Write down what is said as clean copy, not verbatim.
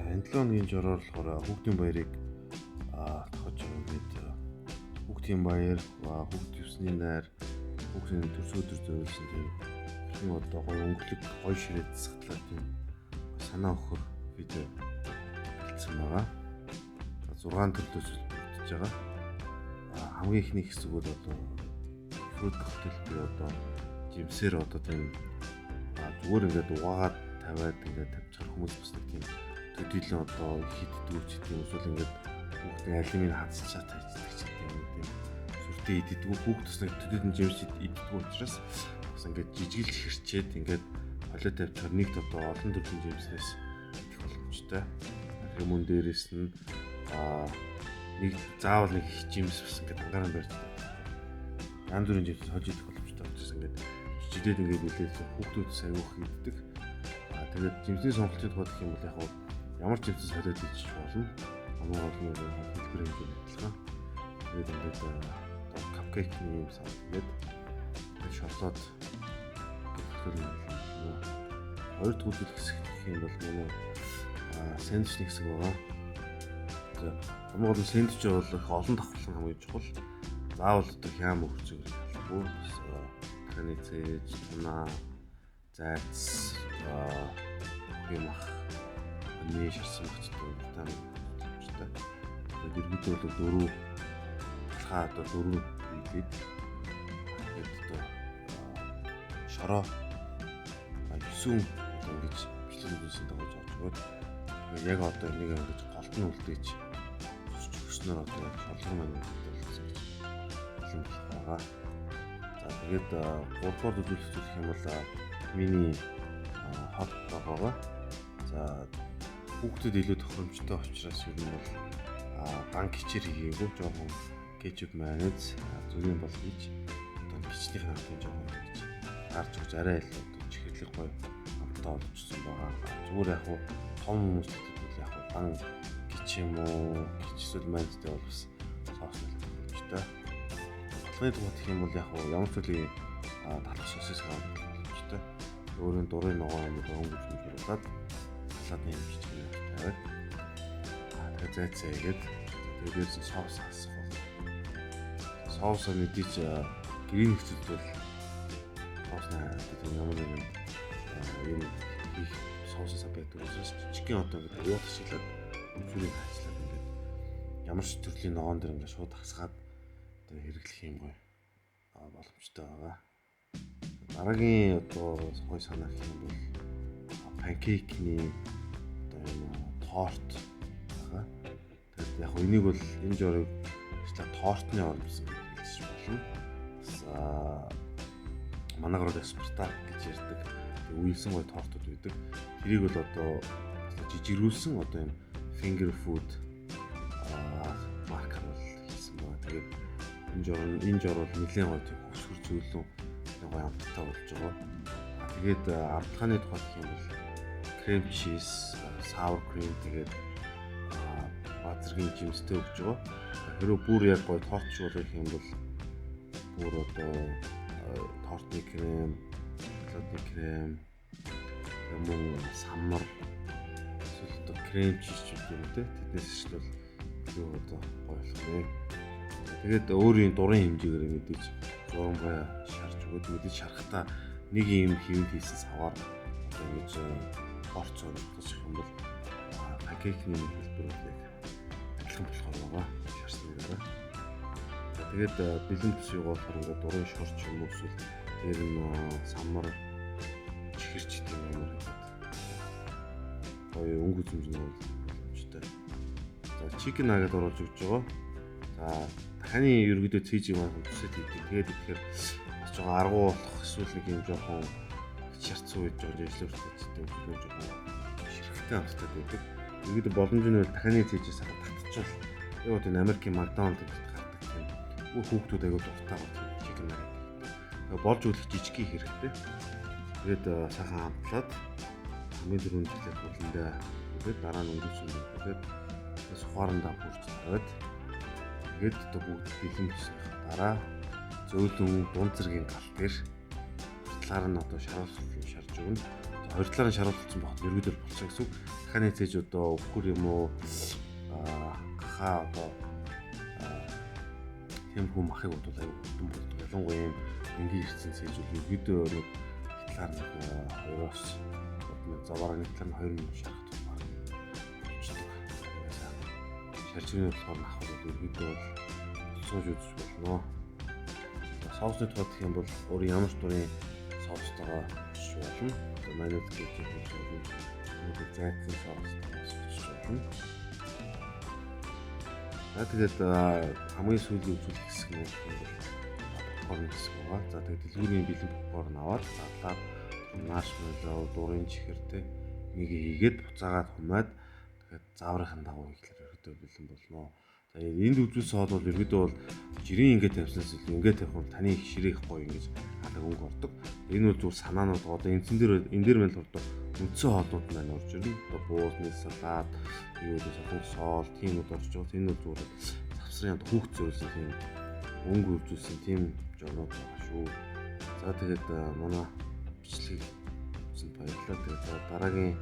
Энэ 7 өдрийн жороор болохоор хүүхдийн баярыг тохиож байгаа гэдэг. Хүүхдийн баяр, хүүхд төсний найр, хүүхдийн төрс өдөр зориулсан тийм одоо гоё өнгөлөг, гоё ширээ засгалаа тийм санаа өгөх видео хийсэн байгаа. 6 төрлөөс бүтэж байгаа. Хамгийн ихний хэсэг бол одоо фрут коктейл би одоо жимсээр одоо тийм зүгээр ингээд угаагаад тавиад ингээд тавьчихар хүмүүс басдаг тийм төдийлөн одоо хиддэг ч тийм эсвэл ингээд хүүхдийн алимын хадсчаа тавьчихдаг ч тийм сүртэй иддэг хүүхд төснөг төдийлөн жимс иддэг учраас бас ингээд жижиглж хэрчээд ингээд холио тавьчихар нэгт одоо олон төрлийн жимснээс идэх боломжтой. Мөн дээрээс нь нэг заавал нэг их жимс бас ингээд ангаан барьдаг. Янз бүрийн жимс хож идэх боломжтой учраас ингээд жижиглээд ингээд үлээж хүүхдүүд саяух иддэг. Тэгээд жимсний сонголтын тухайд гэх юм бол яг ямар жимсээс холиод идэж болно. Хамгийн гол нь хэлбэр хэмжээ адилхан. Тэгээд ингээд капкейкний юм сан тэгээд шоколад гэх юм. Хоёр дахь хэсэг гэх юм бол манай сэндвичний хэсэг байгаа. За хамгийн гол нь сэндвич бол их олон давхарлан хамгийн чухал. Заавал одоо хям өгч зүгээр болохгүй. Таны цээж, тунаа, зайц, юм ах, нэг шарсан багцтай витамин хэрэгтэй. Тэгээд иргэд бол 4 талхаа одоо 4 хийгээд одоо шороо 9 одоо ингэж бичлэг үзсэн дагуулж авч өгöd. Тэгээд яг одоо энийг ингэж голд нь үлдээж өснөр одоо шорлог маань үлдээсэн гэж юм байна. За тэгээд 3-р үзүүлэлт гэх юм бол миний хот байгаа. За хүүхдэд илүү тохиромжтой учраас ер нь бол банк хичээр хийгээгүй жоохон кетчуп майонез зүрийн бол гэж одоо бичнийх нь хавтын жоохон гэж гарч өгч арай илүү чихэрлэг гоё амтаа олжсон байгаа. Зүгээр яг хуу том хүмүүстэй бол яг хуу бан гिच юм уу гिच эсвэл майонезтэй бол бас соос нэлээд боломжтой. Тухайд гэх юм бол яг хуу ямар ч үлийн талах соосыг авах боломжтой. Өөрийн дурын ногоон амиг өнгөж мэдүүлээд салаатын юм шиг тавиад тэгээд зайцаа игээд тэгээд соус хасах бол соусоо мэдээж гэрийн нөхцөлд бол соуснаа гэдэг ямар нэгэн юм их соусоо байдаг учраас жижигхэн одоо ингээд уух шилээд өмчнийг хаачлаад ингээд ямар ч төрлийн ногоон дэр ингээд шууд хасгаад одоо хэрэглэх юм гоё боломжтой байгаа. Дараагийн одоо гоё санаа гэх юм бол панкейкний одоо юм торт байгаа. Тэгээд яг энийг бол энэ жорыг тортны орн гэсэн хэлж болно. Манайгаар бол спартак гэж ярьдаг. Үеэлсэн гоё тортууд байдаг. Тэрийг бол одоо жижигрүүлсэн одоо юм finger food маркер бол хийсэн байна. Тэгээд энэ жор бол нэлээд гоё хөсгөр зүйлэн гоё амттай болж байгаа. Тэгээд амтхааны тухайд гэх юм бол крем чиз, sour cream тэгээд базаргийн жимстэй өгч байгаа. Хэрвээ бүр яг гоё торт шуулгах юм бол бүр одоо тортны крем, шоколадны крем, мөн самар эсвэл одоо крем чиз ч юм уу тэднээс ишлэл юу одоо гоё болох нэ. Тэгээд өөрийн дурын хэмжээгээр мэдээж зурмгай шарж өгöd мэдээж шарахтаа нэг юм хэвэн хийсэн саваар одоо ингэж порцоор болох юм бол пакетний хэлбэр бол адилхан болохоор байгаа. Шарснараа. Тэгээд бэлэн төс юугаар ингээд дурын шорч юм уу эсвэл дээр нь самар чихэрч тийм юм уу гэдэг. Гоё өнгө үзмжнээ боломжтой. За чикен нагад оруулж өгч байгаа. За таны ерөөдөө цэжиг маань төсөд хийдэг. Тэгээд ихээр бас жоохон аргуу болох эсвэл нэг юм жоохон шарцсан үед жоохон ажиллауртай гэдэг юм жоохон ширхтээ амттай байдаг. Ерөөдөө боломж нь бол таны цэжээс татчихвал яг одоо Америкийн Макдоналд гэдэг гардаг тийм хүүхдүүд аягүй дуртай байгаа чикен нагад. Тэгээд болж үлэх жижигхэн хэрэгтэй. Тэгээд сайхан амтлаад хамгийн дөрөнд хэлээд бүлэндээ тэгээд дараа нь өнгөсөн тэгээд сухарандаа бүрж тавиад тэгээд одоо бүгд бэлэн болсны дараа зөөлөн дунд зэргийн гал дээр талаар нь одоо шарж өгнө. хоёр талаараа шаруулсан багт ерөөдөө болчих гэсэн үг. Дахианы цээж одоо өвхөр юм уу гахаа одоо тийм хүм махыг бодвол аюу хөтөн болдог. Ялангуяа юм энгийн ирсэн цээжүүд ерөөдөө нэг талаар нэг хоёроос заваараа нэг талаар нь 2 минут шахах баг болчихдог. Шаржирны болохоор авах ерөөдөө бол сууж үзэж болно. Соусны тухайд гэх юм бол өөр ямар ч дурын соустойгоо хийж болно. Одоо манайд гэж нэг зайцсан соустойгоо хийж болно. Тэгээд хамгийн сүүлийн үзүүлэх хэсэг нь попкорн хэсэг байгаа. За тэгээд дэлгүүрийн бэлэн попкорн аваад задлаад маршмеллоу, дурын чихэртэй нэг хийгээд буцаагаад хумаад тэгээд зааврын дагуу ихлээр ерөөдөө бэлэн болно. За энд үзүүлсэн хоол бол ерөөдөө бол жирийн ингээд тавьснаас илүү ингээд тавих бол таны их ширээх гоё ингэж алга өнгө ордог. Энэ бол зүгээр санаанууд одоо энэ дээр мэл ордог үндсэн хоолнууд маань орж ирнэ. Одоо буусны салаад, юу гэдэг сатан соол, тиймүүд орж байгаа. Энэ бол зүгээр завсрын хүүхд зориулсан тийм өнгө үзүүлсэн тийм журнууд байгаа шүү. За тэгээд манай бичлэгийг үзсэнд баярлалаа. Тэгээд дараагийн